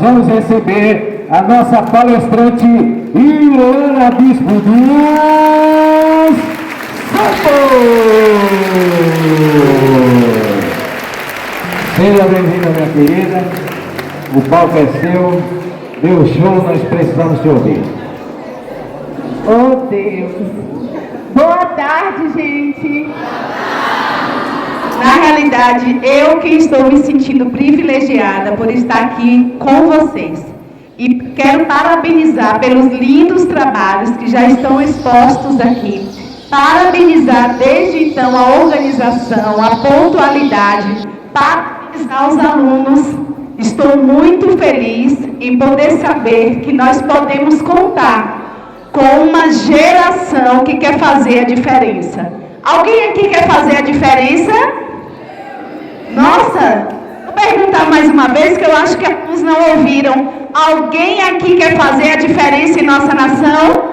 vamos receber a nossa palestrante Irlana Bispo dos Santos. Seja bem-vinda, minha querida. O palco é seu. Dê o show, nós precisamos te ouvir. Oh, Deus. Boa tarde, gente. Na realidade, eu que estou me sentindo privilegiada por estar aqui com vocês. E quero parabenizar pelos lindos trabalhos que já estão expostos aqui. Parabenizar desde então a organização, a pontualidade, parabenizar os alunos. Estou muito feliz em poder saber que nós podemos contar com uma geração que quer fazer a diferença. Alguém aqui quer fazer a diferença? Nossa, vou perguntar mais uma vez, que eu acho que alguns não ouviram. Alguém aqui quer fazer a diferença em nossa nação?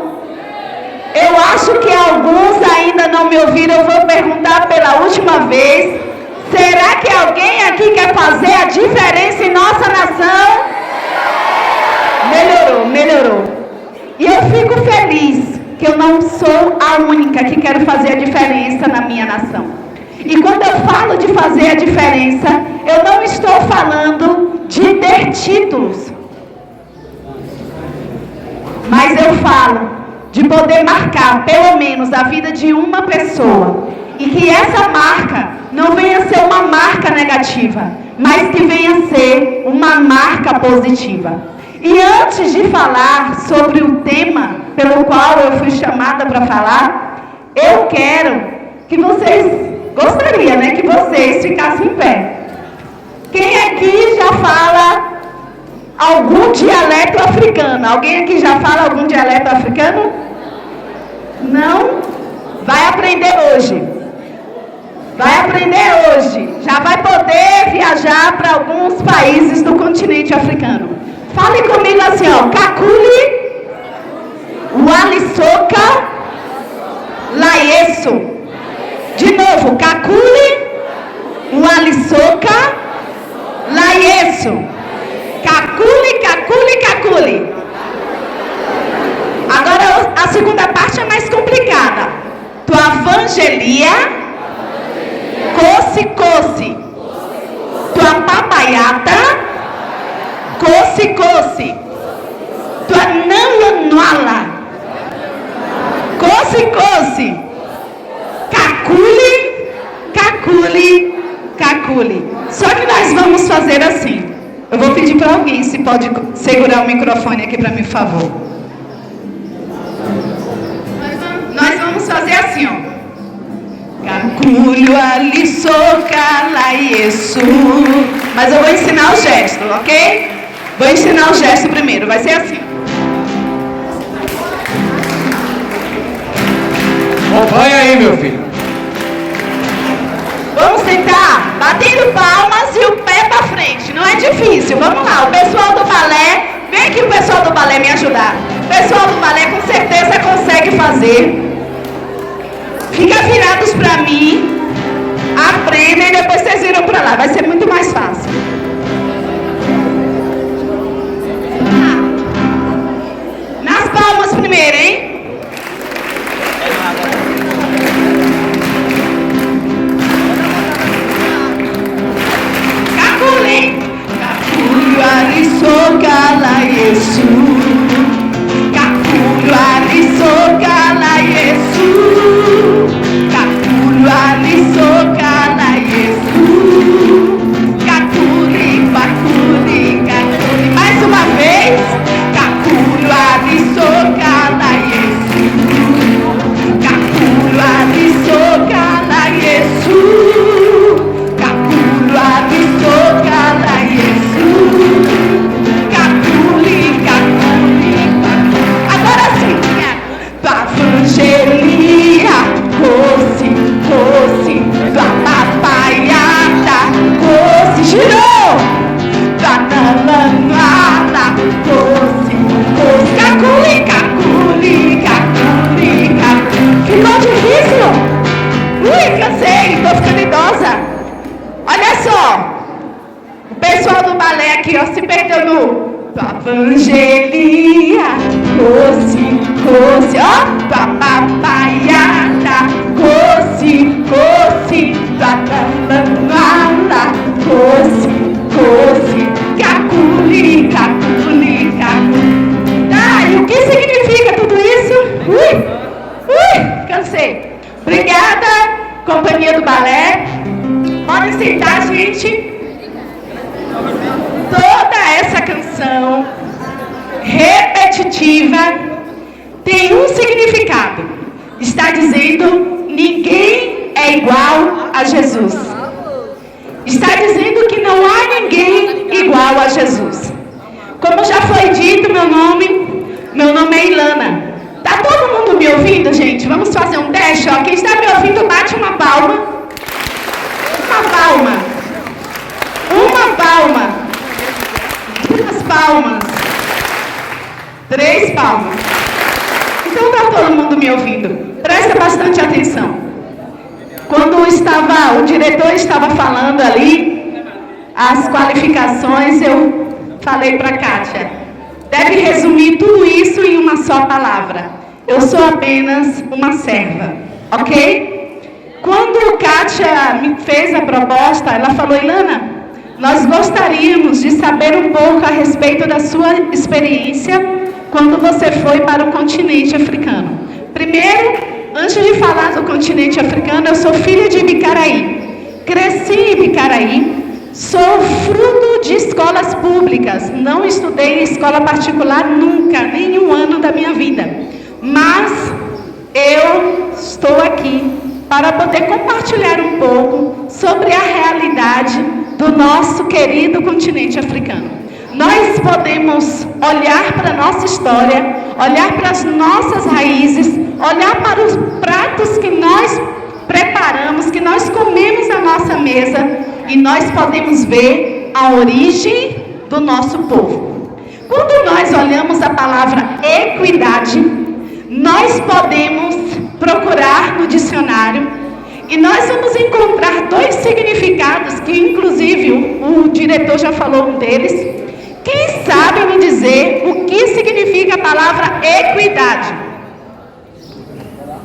Eu acho que alguns ainda não me ouviram. Eu vou perguntar pela última vez. Será que alguém aqui quer fazer a diferença em nossa nação? Melhorou, melhorou. E eu fico feliz que eu não sou a única que quero fazer a diferença na minha nação. E quando eu falo de fazer a diferença, eu não estou falando de ter títulos. Mas eu falo de poder marcar, pelo menos, a vida de uma pessoa. E que essa marca não venha ser uma marca negativa, mas que venha ser uma marca positiva. E antes de falar sobre o tema pelo qual eu fui chamada para falar, eu quero que vocês, gostaria, né, que vocês ficassem em pé. Quem aqui já fala algum dialeto africano? Alguém aqui já fala algum dialeto africano? Não? Vai aprender hoje. Vai aprender hoje. Já vai poder viajar para alguns países do continente africano. Fale comigo assim, ó. Kakuli, Walisoka, Laieso. De novo, Kakuli, Walisoka, Laieso. Kakuli, Kakuli, Kakuli. Agora a segunda parte é mais complicada. Tuavangelia, Cosi, Cosi. Tua papaiata, Cosi, Cosi. Tua Nanlanuala, Cosi, Cosi. Kakuli, Kakuli, Kakuli. Só que nós vamos fazer assim. Eu vou pedir para alguém se pode segurar o microfone aqui para mim, por favor. Nós vamos fazer assim, ó. Kakulho alisoka laiesu. Mas eu vou ensinar o gesto, ok? Vou ensinar o gesto primeiro. Vai ser assim. Acompanha aí, meu filho. Vamos tentar batendo palmas e o pé para frente. Não é difícil. Vamos lá. O pessoal do balé, vem aqui o pessoal do balé me ajudar. O pessoal do balé com certeza consegue fazer. Fica virados para mim. Aprendem e depois vocês viram para lá. Vai ser muito mais fácil. Nas palmas primeiro, hein? Kakulu alisoka laiesu. Kakulu alisoka laiesu. Kakulu alisoka laiesu. Kakulu tua Angelia, coce, ó, tua papaiada, coce, tua talamala, coce, caculi. Ah, e o que significa tudo isso? Cansei. Obrigada, companhia do balé. Podem sentar, gente. Toda essa canção repetitiva tem um significado. Está dizendo: ninguém é igual a Jesus. Está dizendo que não há ninguém igual a Jesus. Como já foi dito, meu nome é Ilana. Tá todo mundo me ouvindo, gente? Vamos fazer um teste, ó. Quem está me ouvindo, bate uma palma. Uma palma. Uma palma. 2 palmas. 3 palmas. Então tá todo mundo me ouvindo. Presta bastante atenção. Quando o diretor estava falando ali as qualificações, eu falei para Kátia: deve resumir tudo isso em uma só palavra. Eu sou apenas uma serva, ok? Quando Kátia me fez a proposta, ela falou: Ilana, nós gostaríamos de saber um pouco a respeito da sua experiência quando você foi para o continente africano. Primeiro, antes de falar do continente africano, eu sou filha de Bicaraí. Cresci em Bicaraí, sou fruto de escolas públicas. Não estudei em escola particular nunca, nenhum ano da minha vida. Mas eu estou aqui para poder compartilhar um pouco sobre a realidade do nosso querido continente africano. Nós podemos olhar para a nossa história, olhar para as nossas raízes, olhar para os pratos que nós preparamos, que nós comemos na nossa mesa, e nós podemos ver a origem do nosso povo. Quando nós olhamos a palavra equidade, nós podemos procurar no dicionário e nós vamos encontrar 2 significados que, inclusive, o diretor já falou um deles. Quem sabe me dizer o que significa a palavra equidade?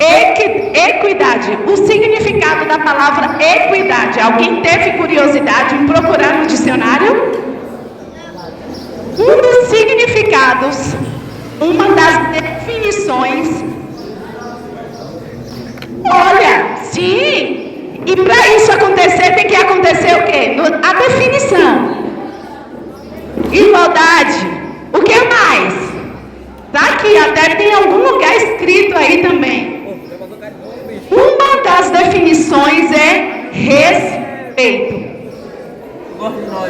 Equidade. O significado da palavra equidade. Alguém teve curiosidade em procurar no dicionário? Um dos significados, uma das definições. Olha, sim. E para isso acontecer, tem que acontecer o quê? A definição. Igualdade. O que mais? Tá aqui, até tem algum lugar escrito aí também. Uma das definições é respeito.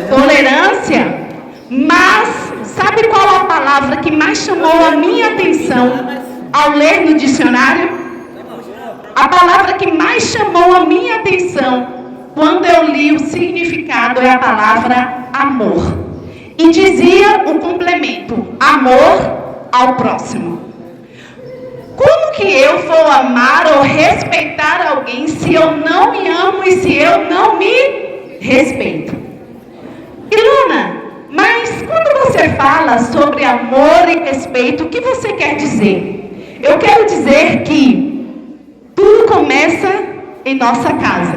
Tolerância. Mas, sabe qual a palavra que mais chamou a minha atenção ao ler no dicionário? A palavra que mais chamou a minha atenção quando eu li o significado é a palavra amor. E dizia o complemento: amor ao próximo. Como que eu vou amar ou respeitar alguém se eu não me amo e se eu não me respeito? Ilana, mas quando você fala sobre amor e respeito, o que você quer dizer? Eu quero dizer que tudo começa em nossa casa.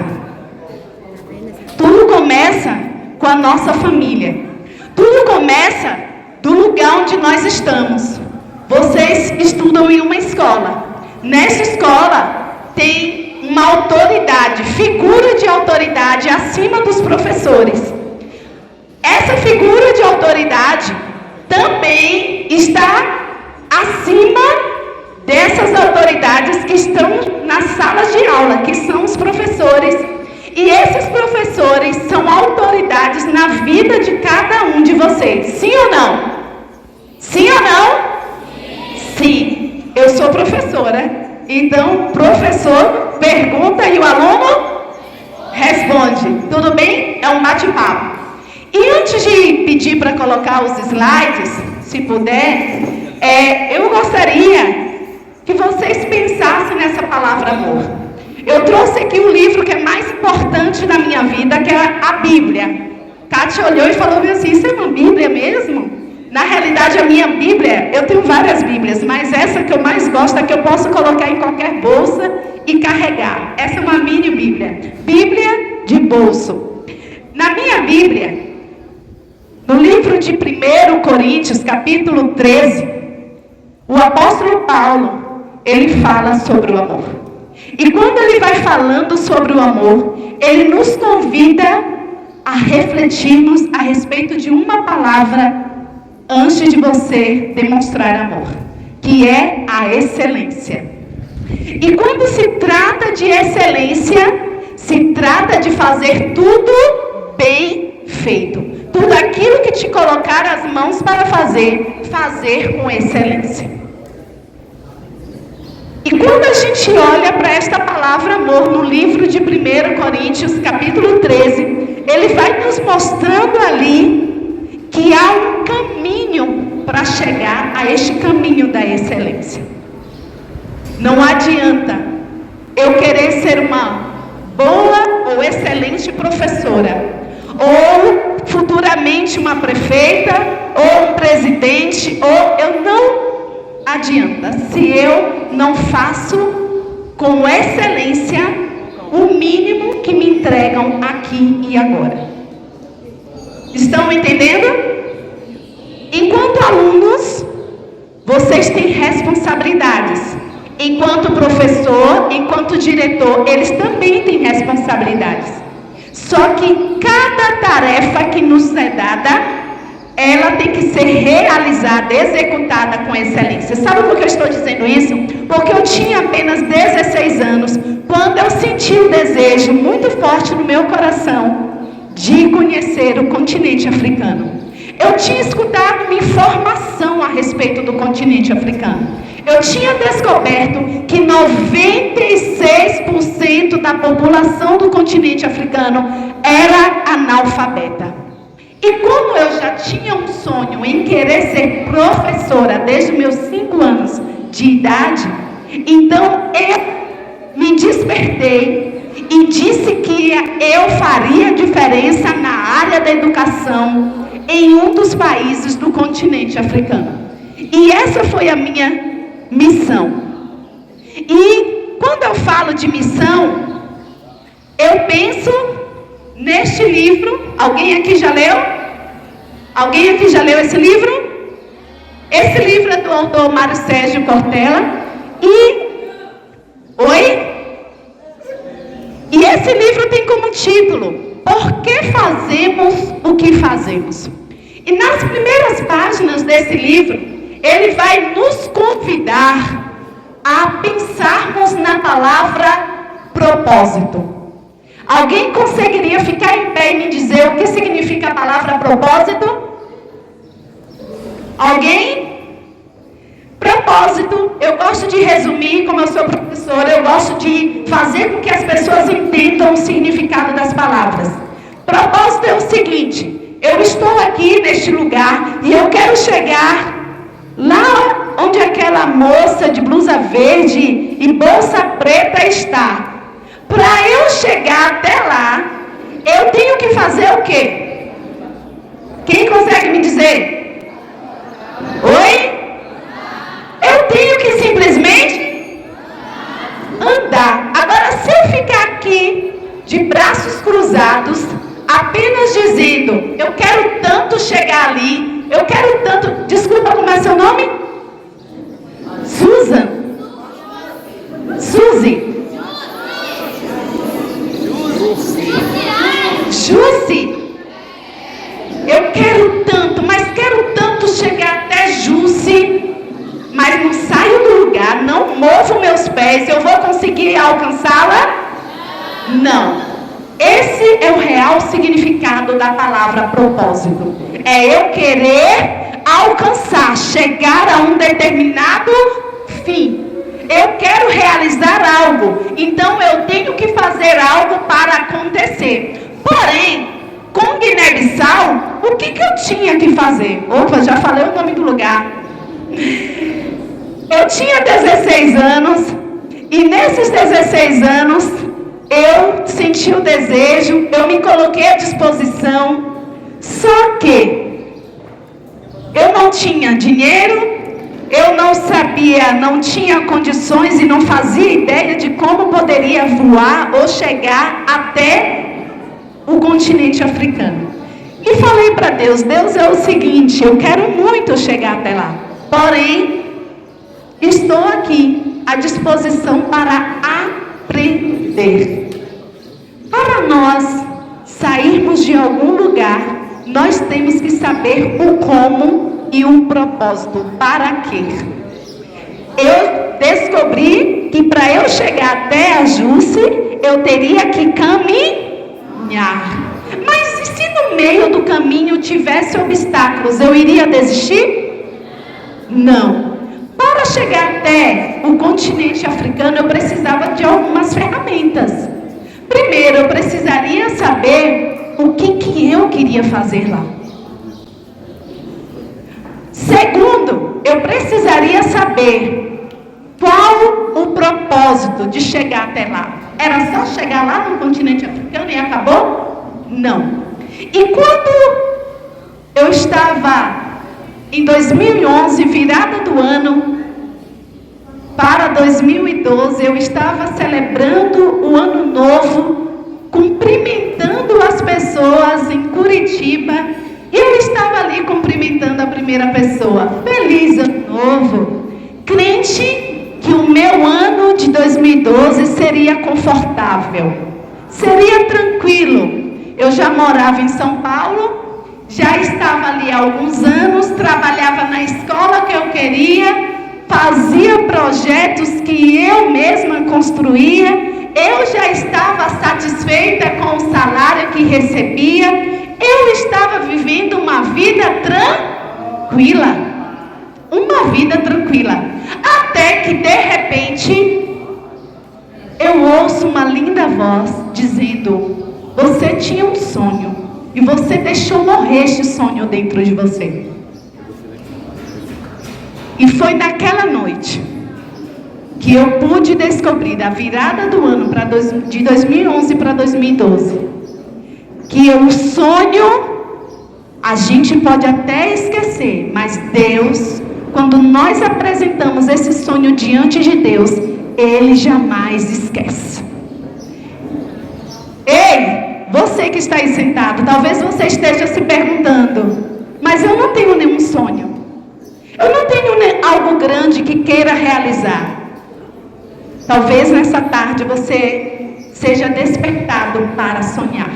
Tudo começa com a nossa família. Tudo começa do lugar onde nós estamos. Vocês estudam em uma escola. Nessa escola tem uma autoridade, figura de autoridade acima dos professores. Essa figura de autoridade também está acima dessas autoridades que estão nas salas de aula, que são os professores. E esses professores são autoridades na vida de cada um de vocês. Sim ou não? Sim ou não? Sim. Eu sou professora. Então, professor pergunta e o aluno responde. Tudo bem? É um bate-papo. E antes de pedir para colocar os slides, se puder, eu gostaria que vocês pensassem nessa palavra amor. Eu trouxe aqui um livro que é mais importante da minha vida, que é a Bíblia. Kátia olhou e falou assim: isso é uma Bíblia mesmo? Na realidade, minha Bíblia, eu tenho várias Bíblias, mas essa que eu mais gosto é que eu posso colocar em qualquer bolsa e carregar. Essa é uma mini Bíblia. Bíblia de bolso. Na minha Bíblia, no livro de 1 Coríntios, capítulo 13, o apóstolo Paulo, ele fala sobre o amor. E quando ele vai falando sobre o amor, ele nos convida a refletirmos a respeito de uma palavra antes de você demonstrar amor, que é a excelência. E quando se trata de excelência, se trata de fazer tudo bem feito. Tudo aquilo que te colocar as mãos para fazer, fazer com excelência. E quando a gente olha para esta palavra amor no livro de 1 Coríntios, capítulo 13, ele vai nos mostrando ali que há um caminho para chegar a este caminho da excelência. Não adianta eu querer ser uma boa ou excelente professora, ou futuramente uma prefeita, ou um presidente, ou eu não adianta se eu não faço com excelência o mínimo que me entregam aqui e agora. Estão entendendo? Enquanto alunos, vocês têm responsabilidades. Enquanto professor, enquanto diretor, eles também têm responsabilidades. Só que cada tarefa que nos é dada, ela tem que ser realizada, executada com excelência. Sabe por que eu estou dizendo isso? Porque eu tinha apenas 16 anos, quando eu senti o desejo muito forte no meu coração de conhecer o continente africano. Eu tinha escutado uma informação a respeito do continente africano. Eu tinha descoberto que 96% da população do continente africano era analfabeta. E como eu já tinha um sonho em querer ser professora desde meus 5 anos de idade, então eu me despertei e disse que eu faria diferença na área da educação em um dos países do continente africano. E essa foi a minha missão. E quando eu falo de missão, eu penso neste livro. Alguém aqui já leu? Alguém aqui já leu esse livro? Esse livro é do autor Mário Sérgio Cortella. E esse livro tem como título: Por que fazemos o que fazemos? E nas primeiras páginas desse livro, ele vai nos convidar a pensarmos na palavra propósito. Alguém conseguiria ficar em pé e me dizer o que significa a palavra propósito? Alguém? Propósito, eu gosto de resumir, como eu sou professora, eu gosto de fazer com que as pessoas entendam o significado das palavras. Propósito é o seguinte: eu estou aqui neste lugar e eu quero chegar lá onde aquela moça de blusa verde e bolsa preta está. Para eu chegar até lá, eu tenho que fazer o quê? Quem consegue me dizer? Oi? Eu tenho que simplesmente andar. Agora, se eu ficar aqui de braços cruzados, apenas dizendo, eu quero tanto chegar ali, eu quero tanto... Desculpa, como é seu nome? Susan? Suzy? Jussi? Eu quero tanto, mas quero tanto chegar até Jussi, mas não saio do lugar, não movo meus pés, eu vou conseguir alcançá-la? Não. Esse é o real significado da palavra propósito. É eu querer alcançar, chegar a um determinado fim. Eu quero realizar algo, então eu tenho que fazer algo para acontecer. Porém, com Guiné-Bissau, o que eu tinha que fazer? Opa, já falei o nome do lugar. Eu tinha 16 anos, e nesses 16 anos, eu senti o desejo, eu me coloquei à disposição. Só que Eu não tinha dinheiro, eu não sabia, não tinha condições e não fazia ideia de como poderia voar ou chegar até o continente africano. E falei para Deus, Deus, é o seguinte, eu quero muito chegar até lá, porém, estou aqui à disposição para aprender. Para nós sairmos de algum lugar, nós temos que saber o como e o propósito, para quê. Eu descobri que para eu chegar até a Jusce, eu teria que caminhar. Mas e se no meio do caminho tivesse obstáculos, eu iria desistir? Não. Para chegar até o continente africano, eu precisava de algumas ferramentas. Primeiro, eu precisaria saber o que eu queria fazer lá. Segundo, eu precisaria saber qual o propósito de chegar até lá. Era só chegar lá no continente africano e acabou? Não. E quando eu estava em 2011, virada do ano para 2012, eu estava celebrando o ano novo, cumprimentando as pessoas em Curitiba, e eu estava ali cumprimentando a primeira pessoa. Feliz ano novo, crente que o meu ano de 2012 seria confortável, seria tranquilo. Eu já morava em São Paulo, já estava ali há alguns anos, trabalhava na escola que eu queria, fazia projetos que eu mesma construía, eu já estava satisfeita com o salário que recebia, eu estava vivendo uma vida tranquila. Uma vida tranquila. Até que de repente, eu ouço uma linda voz dizendo: você tinha um sonho e você deixou morrer este sonho dentro de você. E foi naquela noite que eu pude descobrir, da virada do ano de 2011 para 2012, que o sonho a gente pode até esquecer, mas Deus, quando nós apresentamos esse sonho diante de Deus, Ele jamais esquece. Ei, você que está aí sentado, talvez você esteja se perguntando: mas eu não tenho nenhum sonho, eu não tenho algo grande que queira realizar. Talvez nessa tarde você seja despertado para sonhar.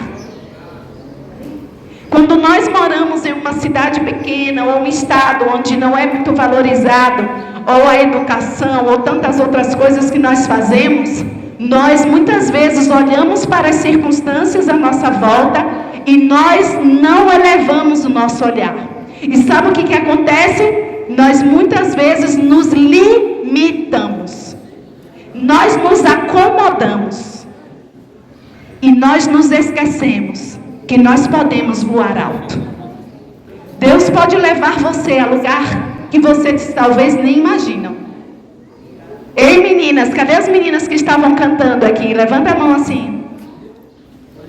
Quando nós moramos em uma cidade pequena ou um estado onde não é muito valorizado, ou a educação, ou tantas outras coisas que nós fazemos, nós muitas vezes olhamos para as circunstâncias à nossa volta e nós não elevamos o nosso olhar. E sabe o que acontece? Nós muitas vezes nos limitamos, nós nos acomodamos e nós nos esquecemos que nós podemos voar alto. Deus pode levar você a lugar que vocês talvez nem imaginam. Ei, meninas, cadê as meninas que estavam cantando aqui? Levanta a mão assim.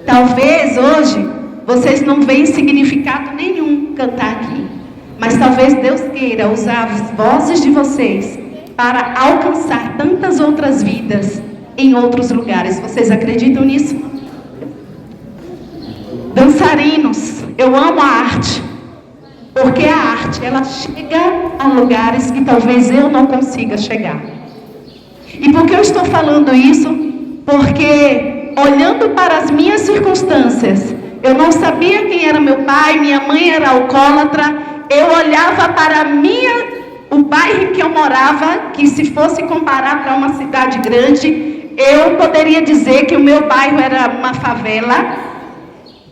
Talvez hoje vocês não veem significado nenhum cantar aqui, mas talvez Deus queira usar as vozes de vocês para alcançar tantas outras vidas em outros lugares. Vocês acreditam nisso? Dançarinos, eu amo a arte, porque a arte, ela chega a lugares que talvez eu não consiga chegar. E por que eu estou falando isso? Porque olhando para as minhas circunstâncias, eu não sabia quem era meu pai, minha mãe era alcoólatra, eu olhava para o bairro em que eu morava, que se fosse comparar para uma cidade grande, eu poderia dizer que o meu bairro era uma favela.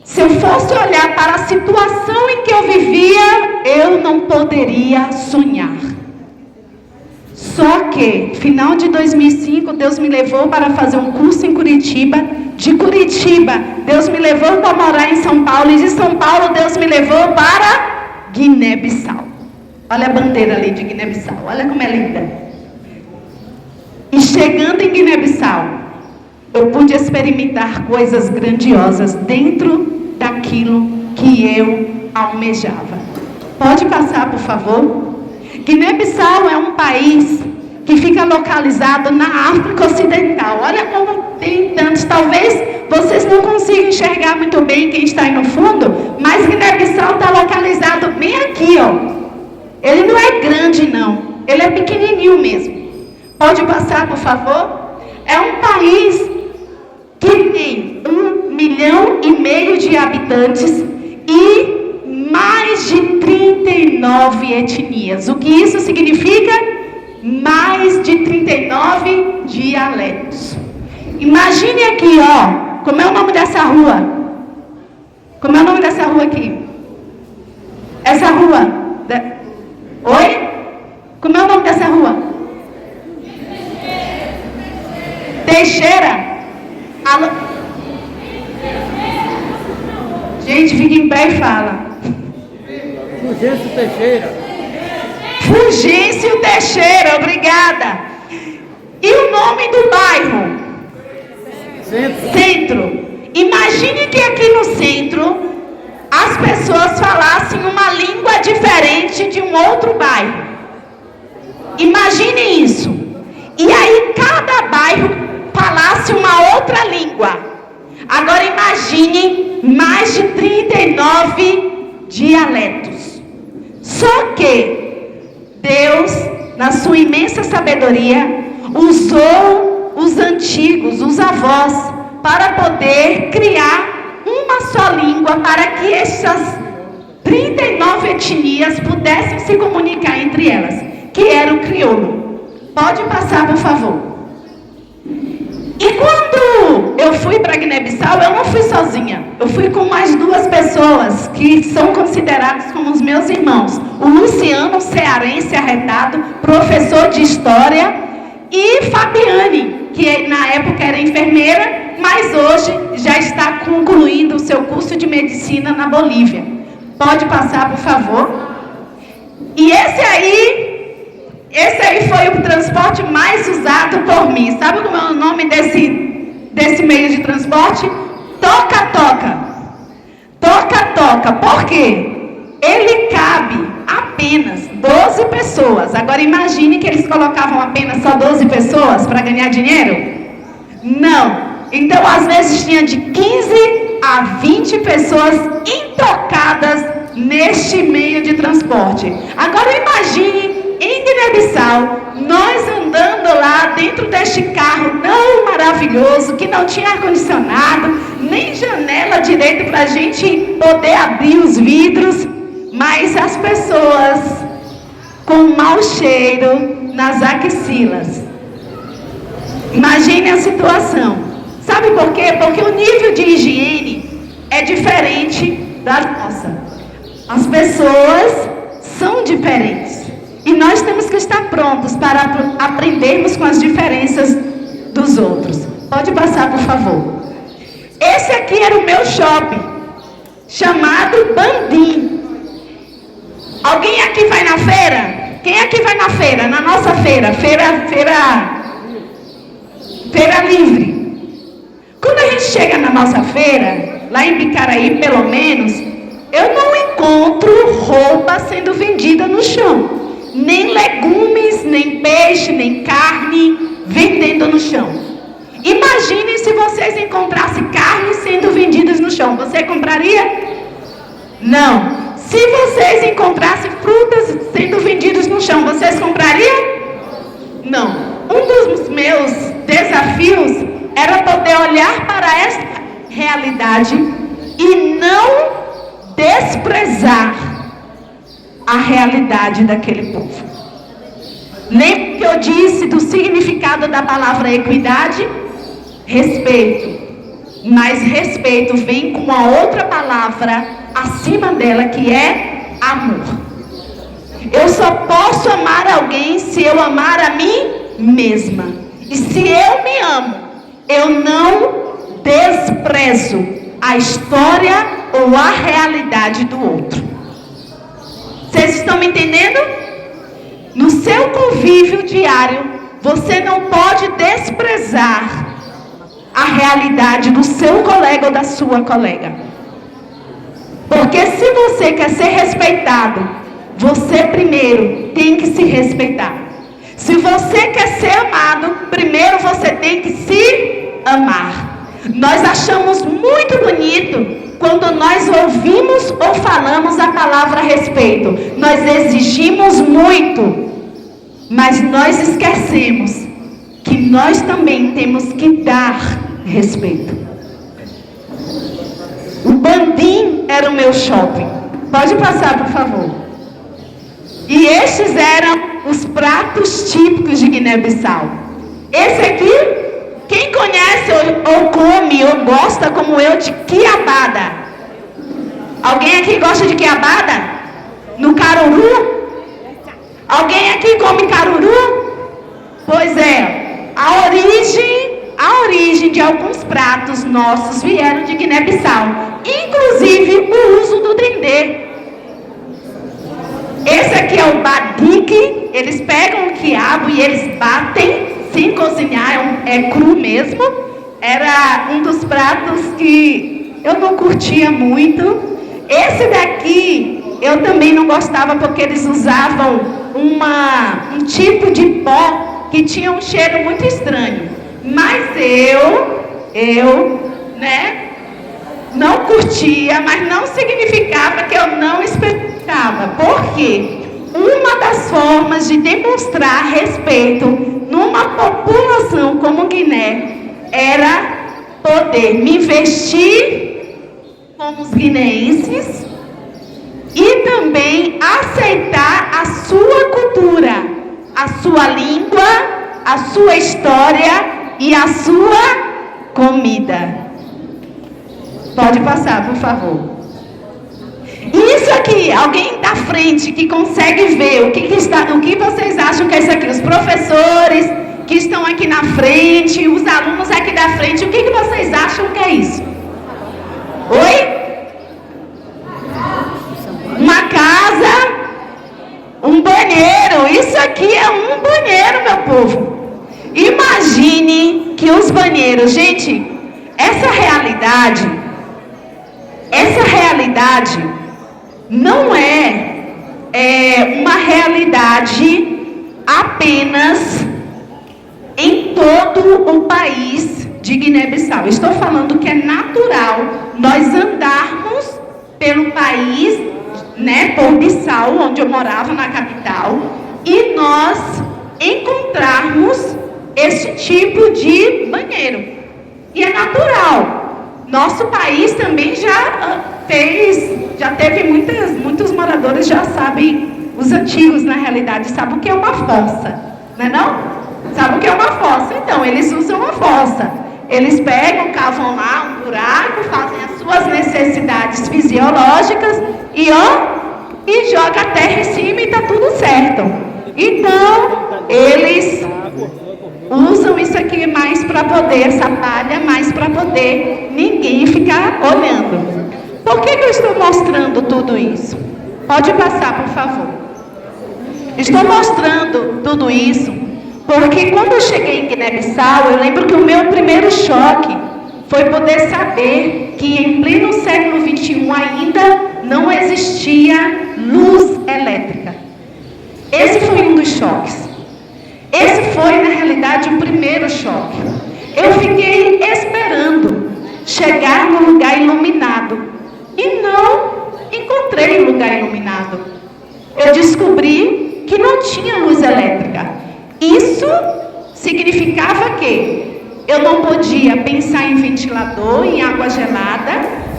Se eu fosse olhar para a situação em que eu vivia, eu não poderia sonhar. Só que, final de 2005, Deus me levou para fazer um curso em Curitiba. De Curitiba, Deus me levou para morar em São Paulo. E de São Paulo, Deus me levou para Guiné-Bissau. Olha a bandeira ali de Guiné-Bissau, olha como é linda. E chegando em Guiné-Bissau, eu pude experimentar coisas grandiosas dentro daquilo que eu almejava. Pode passar, por favor. Guiné-Bissau é um país que fica localizado na África Ocidental. Olha como tem tantos. Talvez vocês não consigam enxergar muito bem quem está aí no fundo, mas Guiné-Bissau está localizado bem aqui, ó. Ele não é grande, não. Ele é pequenininho mesmo. Pode passar, por favor? É um país que tem 1,5 milhão de habitantes e mais de 39 etnias. O que isso significa? Mais de 39 dialetos. Imagine aqui, ó. Como é o nome dessa rua? Como é o nome dessa rua aqui? Essa rua. Oi? Como é o nome dessa rua? Teixeira. Alô? Gente, fica em pé e fala. Fulgêncio Teixeira. Fulgêncio Teixeira, obrigada. E o nome do bairro? Centro. Imagine que aqui no centro as pessoas falassem uma língua diferente de um outro bairro. Imagine isso. E aí cada bairro falasse uma outra língua. Agora imagine mais de 39 dialetos. Só que Deus, na sua imensa sabedoria, usou os antigos, os avós, para poder criar uma só língua, para que essas 39 etnias pudessem se comunicar entre elas, que era o crioulo. Pode passar, por favor. E quando eu fui para Guiné-Bissau, eu não fui sozinha. Eu fui com mais 2 pessoas que são considerados como os meus irmãos. O Luciano, cearense arretado, professor de história, e Fabiane, que na época era enfermeira, mas hoje já está concluindo o seu curso de medicina na Bolívia. Pode passar, por favor. E esse aí foi o transporte mais usado por mim. Sabe como é o nome desse meio de transporte? Toca-toca. Toca-toca. Por quê? Ele cabe apenas 12 pessoas. Agora imagine que eles colocavam apenas só 12 pessoas para ganhar dinheiro? Não. Então, às vezes, tinha de 15 a 20 pessoas intocadas neste meio de transporte. Agora, imagine, em Guiné-Bissau, nós andando lá dentro deste carro tão maravilhoso, que não tinha ar-condicionado, nem janela direito para a gente poder abrir os vidros, mas as pessoas com mau cheiro nas axilas. Imagine a situação. Sabe por quê? Porque o nível de higiene é diferente da nossa. As pessoas são diferentes. E nós temos que estar prontos para aprendermos com as diferenças dos outros. Pode passar, por favor. Esse aqui era o meu shopping, chamado Bandim. Alguém aqui vai na feira? Quem aqui vai na feira? Na nossa feira. Feira livre. Quando a gente chega na nossa feira, lá em Bicaraí pelo menos, eu não encontro roupa sendo vendida no chão. Nem legumes, nem peixe, nem carne vendendo no chão. Imaginem se vocês encontrassem carne sendo vendidas no chão. Você compraria? Não. Se vocês encontrassem frutas sendo vendidas no chão, vocês comprariam? Não. Um dos meus desafios era poder olhar para essa realidade e não desprezar a realidade daquele povo. Lembra que eu disse do significado da palavra equidade? Respeito. Mas respeito vem com uma outra palavra acima dela, que é amor. Eu só posso amar alguém se eu amar a mim mesma. E se eu me amo, eu não desprezo a história ou a realidade do outro. Vocês estão me entendendo? No seu convívio diário, você não pode desprezar a realidade do seu colega ou da sua colega. Porque se você quer ser respeitado você primeiro tem que se respeitar. Se você quer ser amado, primeiro você tem que se amar. Nós achamos muito bonito quando nós ouvimos ou falamos a palavra respeito. Nós exigimos muito, mas nós esquecemos que nós também temos que dar respeito. O Bandim era o meu shopping. Pode passar, por favor. E estes eram os pratos típicos de Guiné-Bissau. Esse aqui, quem conhece ou come ou gosta como eu de quiabada? Alguém aqui gosta de quiabada? No caruru? Alguém aqui come caruru? Pois é, a origem de alguns pratos nossos vieram de Guiné-Bissau. Inclusive o uso do dendê. Esse aqui é o badique. Eles pegam o quiabo e eles batem sem cozinhar, é cru mesmo. Era um dos pratos que eu não curtia muito. Esse daqui eu também não gostava porque eles usavam um tipo de pó que tinha um cheiro muito estranho. Mas eu, não curtia, mas não significava que eu não experimentava. Por quê? Uma das formas de demonstrar respeito numa população como Guiné era poder me vestir como os guineenses e também aceitar a sua cultura, a sua língua, a sua história e a sua comida. Pode passar, por favor. Isso aqui, alguém da frente que consegue ver o que vocês acham que é isso aqui? Os professores que estão aqui na frente, os alunos aqui da frente, o que vocês acham que é isso? Oi? Uma casa, um banheiro. Isso aqui é um banheiro, meu povo. Imagine que os banheiros, gente, essa realidade não é uma realidade apenas em todo o país de Guiné-Bissau. Estou falando que é natural nós andarmos pelo país, por Bissau, onde eu morava, na capital, e nós encontrarmos esse tipo de banheiro. E é natural. Nosso país também já teve muitos moradores já sabem, os antigos na realidade, sabem o que é uma fossa, não é não? Sabe o que é uma fossa? Então, eles usam uma fossa. Eles pegam, cavam lá um buraco, fazem as suas necessidades fisiológicas e joga a terra em cima e está tudo certo. Então, eles usam isso aqui mais para poder, essa palha, mais para poder ninguém ficar olhando. Por que eu estou mostrando tudo isso? Pode passar, por favor. Estou mostrando tudo isso porque quando eu cheguei em Guiné-Bissau, eu lembro que o meu primeiro choque foi poder saber que em pleno século XXI ainda não existia luz elétrica. Esse foi um dos choques. Esse foi, na realidade, o primeiro choque. Eu fiquei esperando chegar no lugar iluminado e não encontrei o lugar iluminado. Eu descobri que não tinha luz elétrica. Isso significava que eu não podia pensar em ventilador, em água gelada,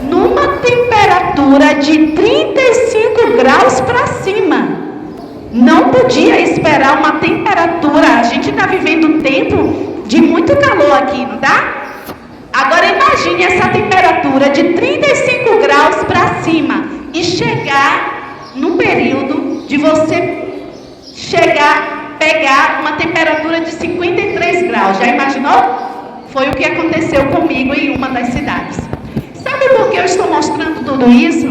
numa temperatura de 35 graus para cima. Não podia esperar uma temperatura. A gente está vivendo um tempo de muito calor aqui, não dá? Agora imagine essa temperatura de 35 graus para cima e chegar no período de você pegar uma temperatura de 53 graus. Já imaginou? Foi o que aconteceu comigo em uma das cidades. Sabe por que eu estou mostrando tudo isso?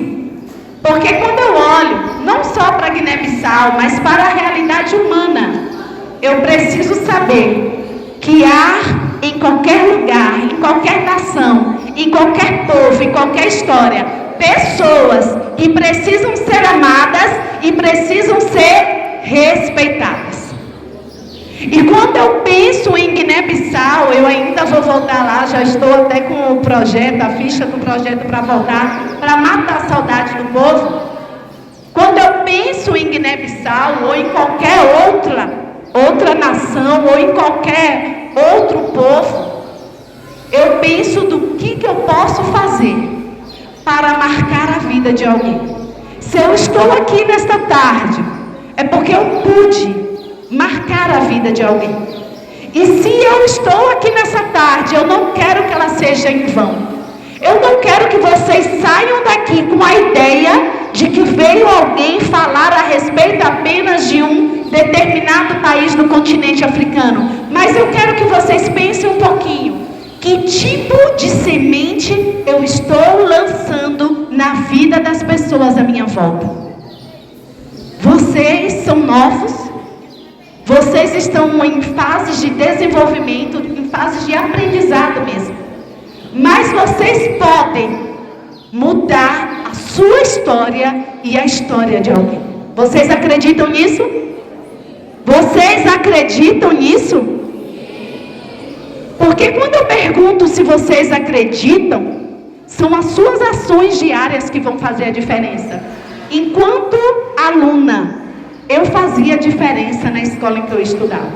Porque quando eu olho, não só para Guiné-Bissau, mas para a realidade humana, eu preciso saber que há em qualquer lugar, em qualquer nação, em qualquer povo, em qualquer história, pessoas que precisam ser amadas e precisam ser respeitadas. E quando eu penso em Guiné-Bissau, eu ainda vou voltar lá, já estou até com o projeto, a ficha do projeto para voltar, para matar a saudade do povo. Quando eu penso em Guiné-Bissau ou em qualquer outra nação ou em qualquer outro povo, eu penso do que eu posso fazer para marcar a vida de alguém. Se eu estou aqui nesta tarde, é porque eu pude marcar a vida de alguém. E se eu estou aqui nessa tarde, eu não quero que ela seja em vão. Eu não quero que vocês saiam daqui com a ideia de que veio alguém falar a respeito apenas de um determinado país do continente africano. Mas eu quero que vocês pensem um pouquinho. Que tipo de semente eu estou lançando na vida das pessoas à minha volta? Vocês são novos, vocês estão em fases de desenvolvimento, em fases de aprendizado mesmo. Mas vocês podem mudar a sua história e a história de alguém. Vocês acreditam nisso? Vocês acreditam nisso? Porque quando eu pergunto se vocês acreditam, são as suas ações diárias que vão fazer a diferença. Enquanto aluna, eu fazia diferença na escola em que eu estudava.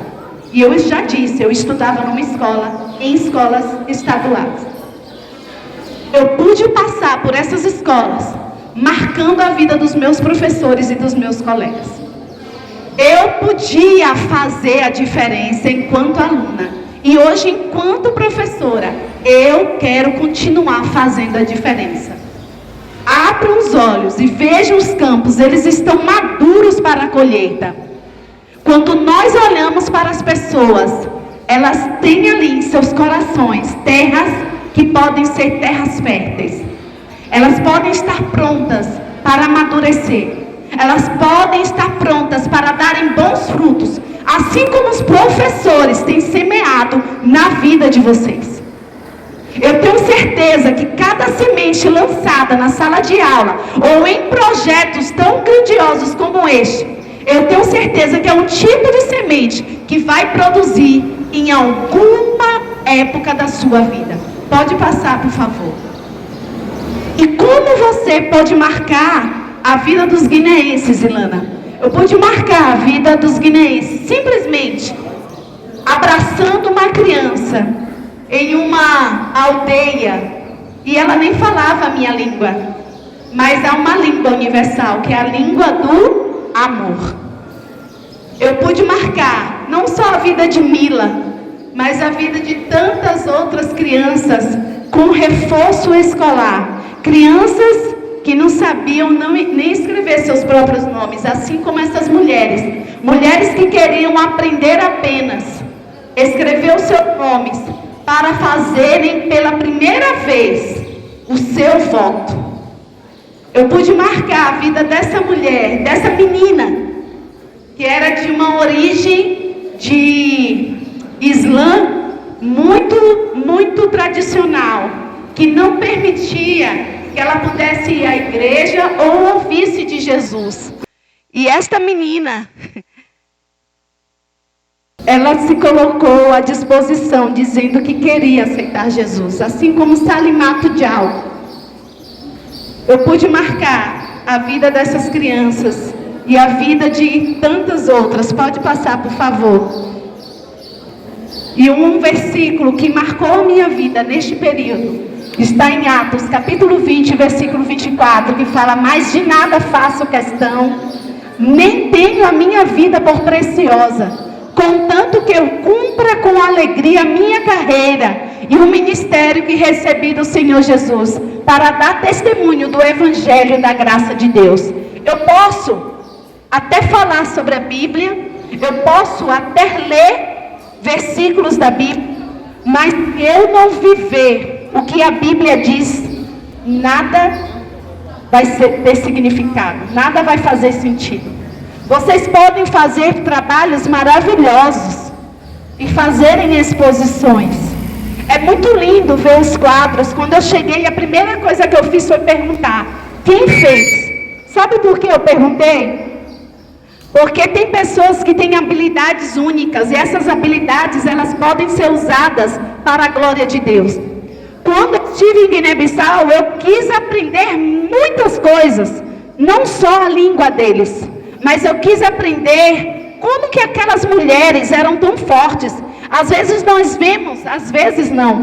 E eu já disse, eu estudava numa escola, em escolas estaduais. Eu pude passar por essas escolas, marcando a vida dos meus professores e dos meus colegas. Eu podia fazer a diferença enquanto aluna. E hoje, enquanto professora, eu quero continuar fazendo a diferença. Abram os olhos e vejam os campos, eles estão maduros para a colheita. Quando nós olhamos para as pessoas, elas têm ali em seus corações terras que podem ser terras férteis. Elas podem estar prontas para amadurecer. Elas podem estar prontas para darem bons frutos, assim como os professores têm semeado na vida de vocês. Eu tenho certeza que cada semente lançada na sala de aula ou em projetos tão grandiosos como este, eu tenho certeza que é um tipo de semente que vai produzir em alguma época da sua vida. Pode passar, por favor. E como você pode marcar a vida dos guineenses, Ilana? Eu pude marcar a vida dos guineenses simplesmente abraçando uma criança em uma aldeia, e ela nem falava a minha língua, mas há uma língua universal, que é a língua do amor. Eu pude marcar não só a vida de Mila, mas a vida de tantas outras crianças com reforço escolar. Crianças que não sabiam nem escrever seus próprios nomes, assim como essas mulheres. Mulheres que queriam aprender apenas escrever os seus nomes para fazerem pela primeira vez o seu voto. Eu pude marcar a vida dessa mulher, dessa menina, que era de uma origem de Islã muito tradicional, que não permitia que ela pudesse ir à igreja ou ouvisse de Jesus. E esta menina, ela se colocou à disposição, dizendo que queria aceitar Jesus, assim como Salimato Dial. Eu pude marcar a vida dessas crianças e a vida de tantas outras. Pode passar, por favor. E um versículo que marcou a minha vida neste período está em Atos, capítulo 20, versículo 24, que fala: mas de nada faço questão, nem tenho a minha vida por preciosa, contanto que eu cumpra com alegria a minha carreira e o ministério que recebi do Senhor Jesus, para dar testemunho do Evangelho da graça de Deus. Eu posso até falar sobre a Bíblia, eu posso até ler versículos da Bíblia, mas se eu não viver o que a Bíblia diz, nada vai ter significado, nada vai fazer sentido. Vocês podem fazer trabalhos maravilhosos e fazerem exposições. É muito lindo ver os quadros. Quando eu cheguei, a primeira coisa que eu fiz foi perguntar: quem fez? Sabe por que eu perguntei? Porque tem pessoas que têm habilidades únicas e essas habilidades elas podem ser usadas para a glória de Deus. Quando eu estive em Guiné-Bissau, eu quis aprender muitas coisas, não só a língua deles, mas eu quis aprender como que aquelas mulheres eram tão fortes. Às vezes nós vemos, às vezes não.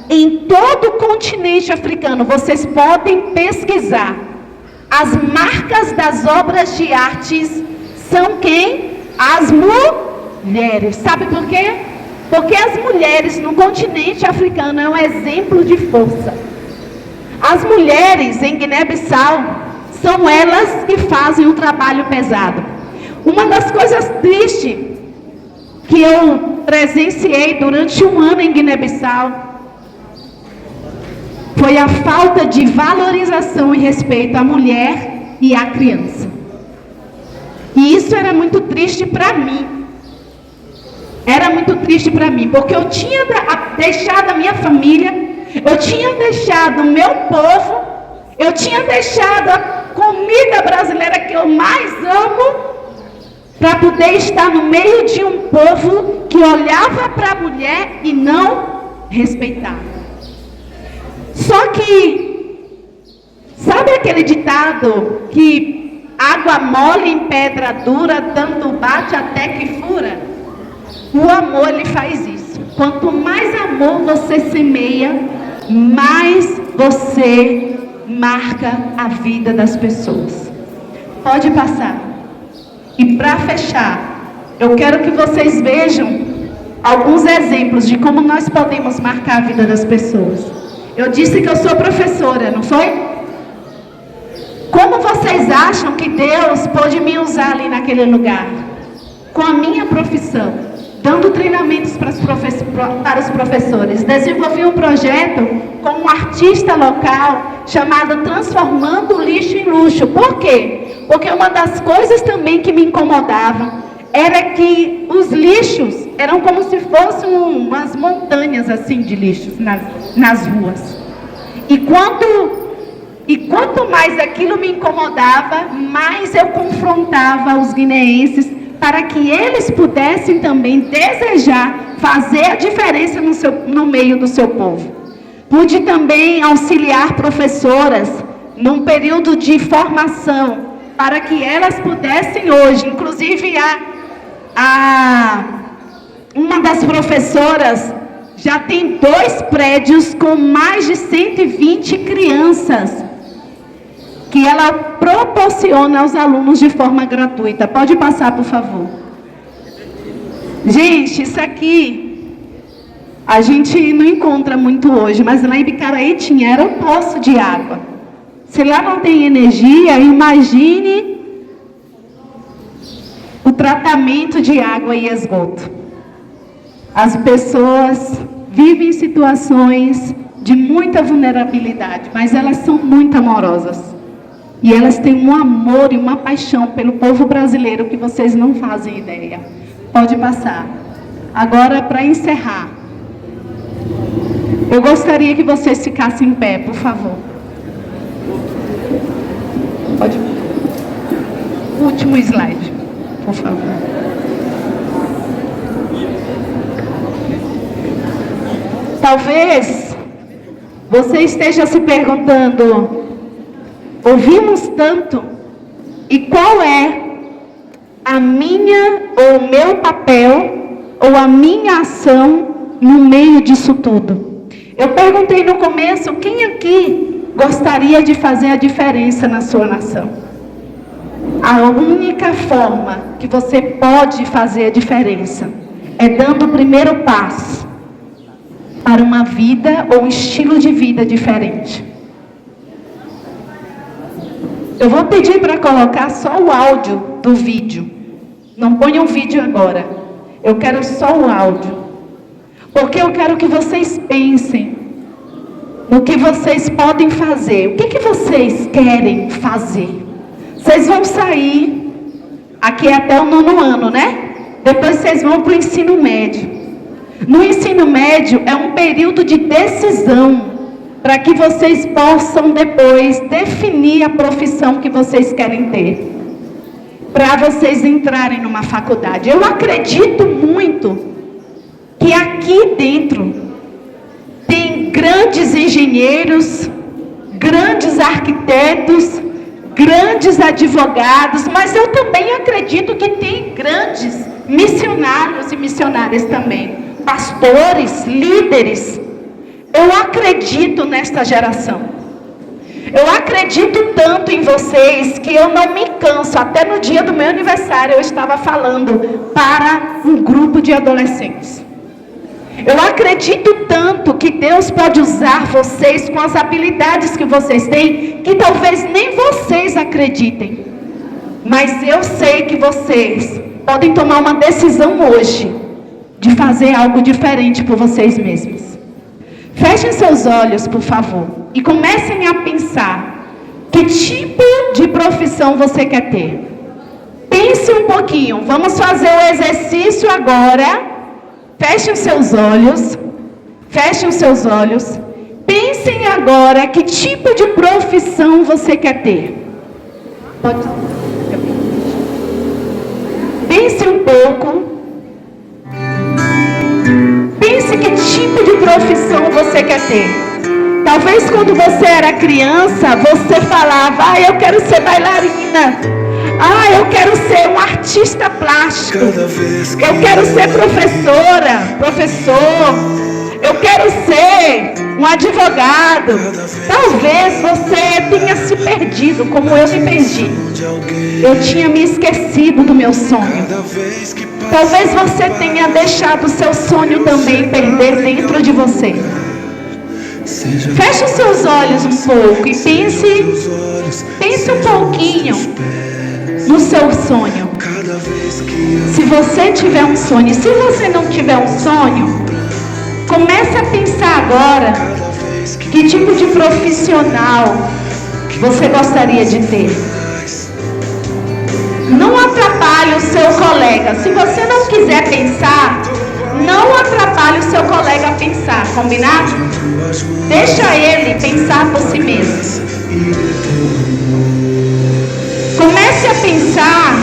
Em todo o continente africano, vocês podem pesquisar. As marcas das obras de artes são quem? As mulheres. Sabe por quê? Porque as mulheres no continente africano é um exemplo de força. As mulheres em Guiné-Bissau são elas que fazem um trabalho pesado. Uma das coisas tristes que eu presenciei durante um ano em Guiné-Bissau foi a falta de valorização e respeito à mulher e à criança. E isso era muito triste para mim. Era muito triste para mim, porque eu tinha deixado a minha família, eu tinha deixado o meu povo, eu tinha deixado a comida brasileira que eu mais amo, para poder estar no meio de um povo que olhava para a mulher e não respeitava. Só que, sabe aquele ditado que água mole em pedra dura, tanto bate até que fura? O amor, ele faz isso. Quanto mais amor você semeia, mais você marca a vida das pessoas. Pode passar. E para fechar, eu quero que vocês vejam alguns exemplos de como nós podemos marcar a vida das pessoas. Eu disse que eu sou professora, não foi? Como vocês acham que Deus pode me usar ali naquele lugar? Com a minha profissão, dando treinamentos para os professores. Desenvolvi um projeto com um artista local chamado Transformando o Lixo em Luxo. Por quê? Porque uma das coisas também que me incomodava era que os lixos eram como se fossem umas montanhas assim de lixos nas ruas. E quanto mais aquilo me incomodava, mais eu confrontava os guineenses para que eles pudessem também desejar fazer a diferença no meio do seu povo. Pude também auxiliar professoras num período de formação para que elas pudessem hoje, inclusive uma das professoras já tem 2 prédios com mais de 120 crianças que ela proporciona aos alunos de forma gratuita. Pode passar, por favor. Gente, isso aqui a gente não encontra muito hoje, mas lá em Bicaraí tinha, era um poço de água. Se lá não tem energia, imagine o tratamento de água e esgoto. As pessoas vivem em situações de muita vulnerabilidade, mas elas são muito amorosas. E elas têm um amor e uma paixão pelo povo brasileiro que vocês não fazem ideia. Pode passar. Agora, para encerrar, eu gostaria que vocês ficassem em pé, por favor. Pode. Último slide, por favor. Talvez você esteja se perguntando: ouvimos tanto, e qual é a minha ou o meu papel ou a minha ação no meio disso tudo? Eu perguntei no começo, quem aqui gostaria de fazer a diferença na sua nação? A única forma que você pode fazer a diferença é dando o primeiro passo para uma vida ou um estilo de vida diferente. Eu vou pedir para colocar só o áudio do vídeo. Não ponham o vídeo agora. Eu quero só o áudio. Porque eu quero que vocês pensem no que vocês podem fazer. O que vocês querem fazer? Vocês vão sair, aqui até o 9º ano, né? Depois vocês vão para o ensino médio. No ensino médio é um período de decisão para que vocês possam depois definir a profissão que vocês querem ter. para vocês entrarem numa faculdade. Eu acredito muito que aqui dentro tem grandes engenheiros, grandes arquitetos, grandes advogados, mas eu também acredito que tem grandes missionários e missionárias também, pastores, líderes. Eu acredito nesta geração. Eu acredito tanto em vocês que eu não me canso. Até no dia do meu aniversário eu estava falando para um grupo de adolescentes. Eu acredito tanto que Deus pode usar vocês com as habilidades que vocês têm, que talvez nem vocês acreditem. Mas eu sei que vocês podem tomar uma decisão hoje de fazer algo diferente por vocês mesmos. Fechem seus olhos, por favor, e comecem a pensar que tipo de profissão você quer ter. Pense um pouquinho. Vamos fazer o exercício agora. Fechem os seus olhos. Fechem os seus olhos. Pensem agora que tipo de profissão você quer ter. Pense um pouco. Pense que tipo de profissão você quer ter. Talvez quando você era criança, você falava: eu quero ser bailarina. Eu quero ser um artista plástico. Eu quero ser professora, professor. Eu quero ser um advogado. Talvez você tenha se perdido, como eu me perdi. Eu tinha me esquecido do meu sonho. Talvez você tenha deixado o seu sonho também perder dentro de você. Feche os seus olhos um pouco e pense um pouquinho no seu sonho. Se você tiver um sonho, se você não tiver um sonho, comece a pensar agora que tipo de profissional você gostaria de ter. Não atrapalhe o seu colega. Se você não quiser pensar, não atrapalhe o seu colega a pensar, combinado? Deixa ele pensar por si mesmo. Comece a pensar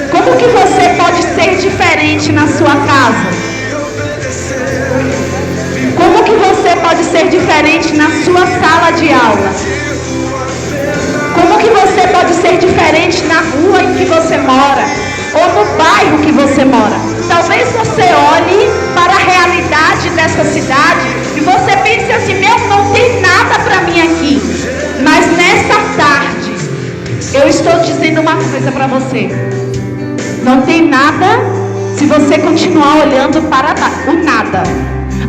como que você pode ser diferente na sua casa. Como que você pode ser diferente na sua sala de aula? Como que você pode ser diferente na rua em que você mora? Ou no bairro que você mora? Talvez você olhe para a realidade dessa cidade e você pense assim: não tem nada para mim aqui. Mas nesta tarde, eu estou dizendo uma coisa para você. Não tem nada se você continuar olhando para o nada.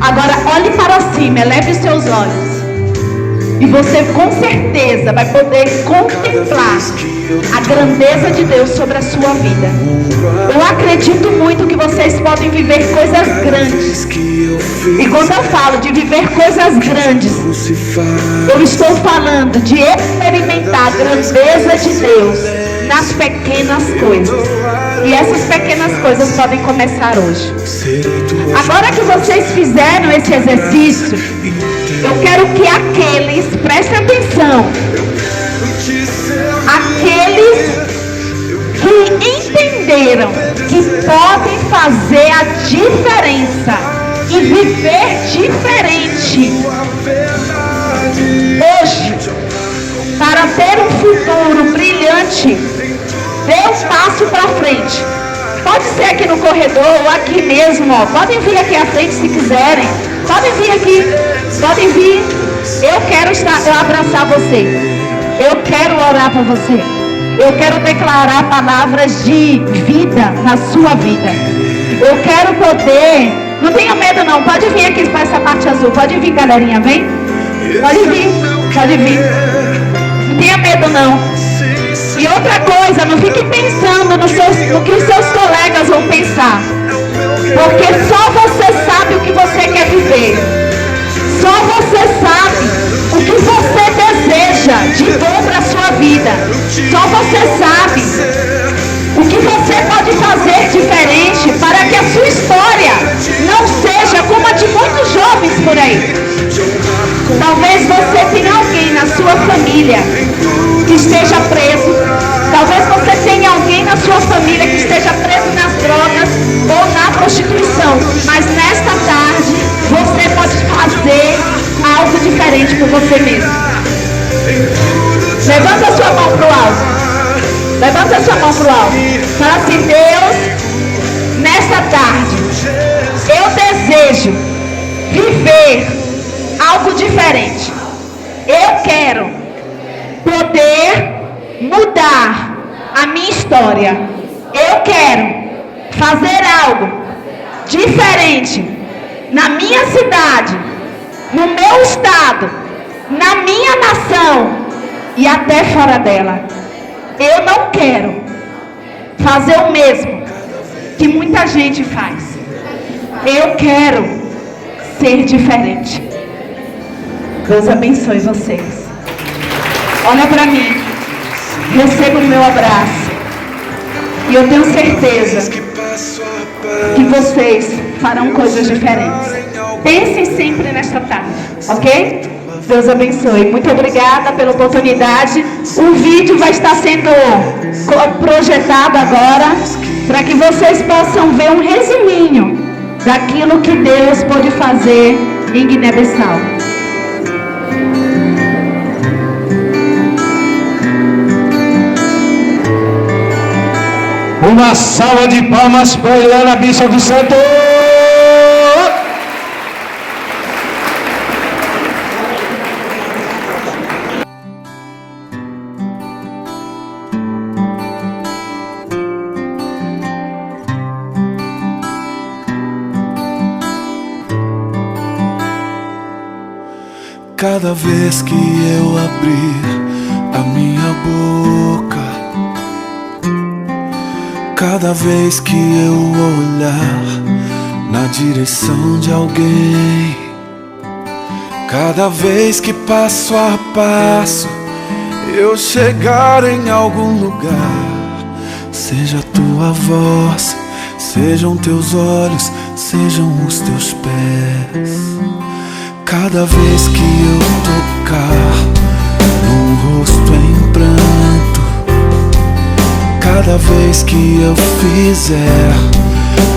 Agora olhe para cima, eleve os seus olhos. E você com certeza vai poder contemplar a grandeza de Deus sobre a sua vida. Eu acredito muito que vocês podem viver coisas grandes. E quando eu falo de viver coisas grandes, eu estou falando de experimentar a grandeza de Deus nas pequenas coisas. E essas pequenas coisas podem começar hoje. Agora que vocês fizeram esse exercício, eu quero que aqueles, prestem atenção, aqueles que entenderam que podem fazer a diferença e viver diferente hoje, para ter um futuro brilhante, dê um passo para frente. Pode ser aqui no corredor ou aqui mesmo, podem vir aqui à frente se quiserem. Podem vir aqui, podem vir. Eu quero abraçar você. Eu quero orar por você. Eu quero declarar palavras de vida na sua vida. Eu quero poder. Não tenha medo não, pode vir aqui para essa parte azul. Pode vir, galerinha, vem. Pode vir, pode vir. Não tenha medo não. E outra coisa, não fique pensando no que os seus colegas vão pensar. Porque só você sabe o que você quer viver. Só você sabe o que você deseja de bom para a sua vida. Só você sabe o que você pode fazer diferente para que a sua história não seja como a de muitos jovens por aí. Talvez você tenha alguém na sua família que esteja preso. Talvez você tenha alguém na não, mas nesta tarde você pode fazer algo diferente por você mesmo. Levanta a sua mão para o alto. Levanta a sua mão para o alto. Fala assim: Deus, nesta tarde eu desejo viver algo diferente. Eu quero poder mudar a minha história. Eu quero fazer algo diferente na minha cidade, no meu estado, na minha nação e até fora dela. Eu não quero fazer o mesmo que muita gente faz. Eu quero ser diferente. Deus abençoe vocês. Olha para mim. Receba o meu abraço. E eu tenho certeza que vocês farão coisas diferentes. Pensem sempre nesta tarde, ok? Deus abençoe. Muito obrigada pela oportunidade. O vídeo vai estar sendo projetado agora para que vocês possam ver um resuminho daquilo que Deus pode fazer em Guiné-Bissau. Uma salva de palmas para Helena Bicha do Santo. Cada vez que eu abrir a minha boca, cada vez que eu olhar na direção de alguém, cada vez que passo a passo eu chegar em algum lugar, seja a tua voz, sejam teus olhos, sejam os teus pés. Cada vez que eu tocar num rosto em pranto, cada vez que eu fizer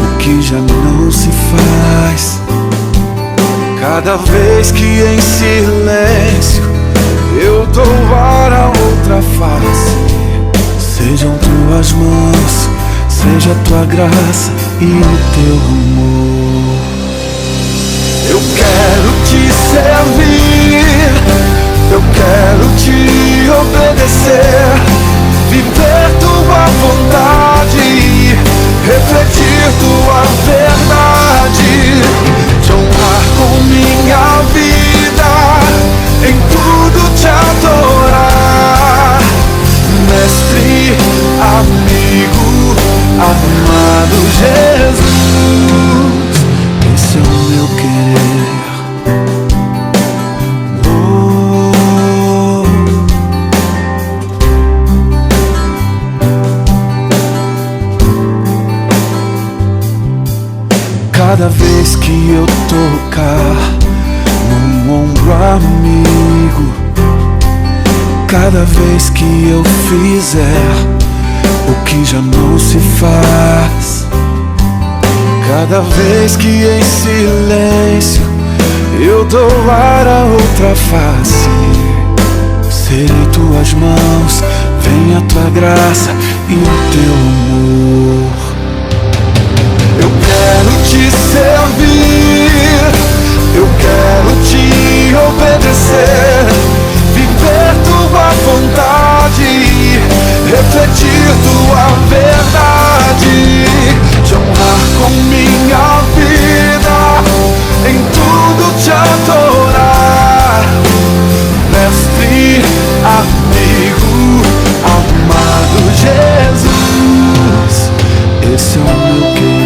o que já não se faz, cada vez que em silêncio eu doar a outra face, sejam tuas mãos, seja tua graça e o teu amor. Eu quero te servir, eu quero te obedecer, viver tua vontade, refletir tua verdade, te honrar com minha vida, em tudo te adorar. Mestre, amigo, amado Jesus, esse é o meu querer. Cada vez que eu tocar num ombro amigo, cada vez que eu fizer o que já não se faz, cada vez que em silêncio eu doar a outra face, serei tuas mãos, vem a tua graça e o teu amor. Eu quero te servir, eu quero te obedecer, viver tua vontade, refletir tua verdade, te honrar com minha vida, em tudo te adorar. Mestre, amigo, amado Jesus, esse é o meu querer.